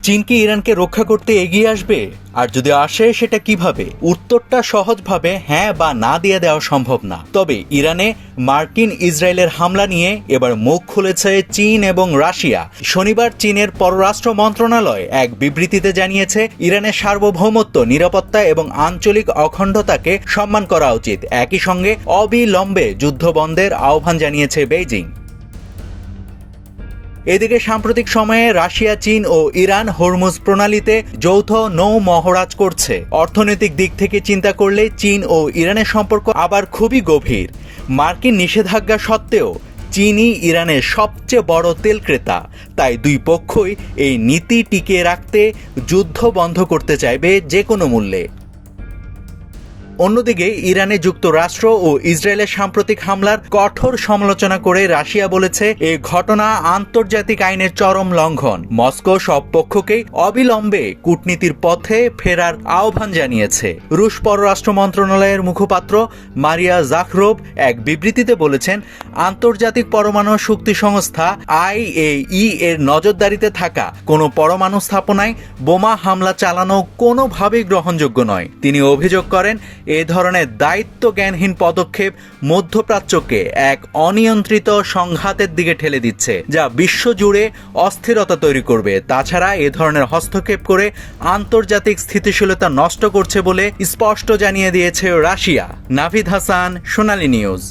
চীন কি ইরানকে রক্ষা করতে এগিয়ে আসবে? আর যদি আসে সেটা কিভাবে? উত্তরটা সহজভাবে হ্যাঁ বা না দিয়ে দেওয়া সম্ভব না। তবে ইরানে মার্কিন ইসরায়েলের হামলা নিয়ে এবার মুখ খুলেছে চীন এবং রাশিয়া। শনিবার চীনের পররাষ্ট্র মন্ত্রণালয় এক বিবৃতিতে জানিয়েছে, ইরানের সার্বভৌমত্ব, নিরাপত্তা এবং আঞ্চলিক অখণ্ডতাকে সম্মান করা উচিত। একই সঙ্গে অবিলম্বে যুদ্ধ বন্ধের আহ্বান জানিয়েছে বেইজিং। এদিকে সাম্প্রতিক সময়ে রাশিয়া, চীন ও ইরান হরমুজ প্রণালীতে যৌথ নৌ মহড়াজ করছে। অর্থনৈতিক দিক থেকে চিন্তা করলে চীন ও ইরানের সম্পর্ক আবার খুবই গভীর। মার্কিন নিষেধাজ্ঞা সত্ত্বেও চীনই ইরানের সবচেয়ে বড় তেল ক্রেতা। তাই দুই পক্ষই এই নীতি টিকিয়ে রাখতে যুদ্ধ বন্ধ করতে চাইবে যে কোনো মূল্যে। অন্যদিকে ইরানে যুক্তরাষ্ট্র ও ইসরায়েলের সাম্প্রতিক হামলার কঠোর সমালোচনা করে রাশিয়া বলেছে, এ ঘটনা আন্তর্জাতিক আইনের চরম লঙ্ঘন। মস্কো সব পক্ষকেই অবিলম্বে কূটনীতির পথে ফেরার আহ্বান জানিয়েছে। রুশ পররাষ্ট্র মন্ত্রণালয়ের মুখপাত্র মারিয়া জাখরোভ এক বিবৃতিতে বলেছেন, আন্তর্জাতিক পরমাণু শক্তি সংস্থা IAEA এর নজরদারিতে থাকা কোনো পরমাণু স্থাপনায় বোমা হামলা চালানো কোনোভাবেই গ্রহণযোগ্য নয়। তিনি অভিযোগ করেন, এ ধরনের দায়িত্বজ্ঞানহীন পদক্ষেপ মধ্যপ্রাচ্যকে এক অনিয়ন্ত্রিত সংঘাতের দিকে ঠেলে দিচ্ছে, যা বিশ্বজুড়ে অস্থিরতা তৈরি করবে। তাছাড়া এ ধরনের হস্তক্ষেপ করে আন্তর্জাতিক স্থিতিশীলতা নষ্ট করছে বলে স্পষ্ট জানিয়ে দিয়েছে রাশিয়া। নাভিদ হাসান, সোনালী নিউজ।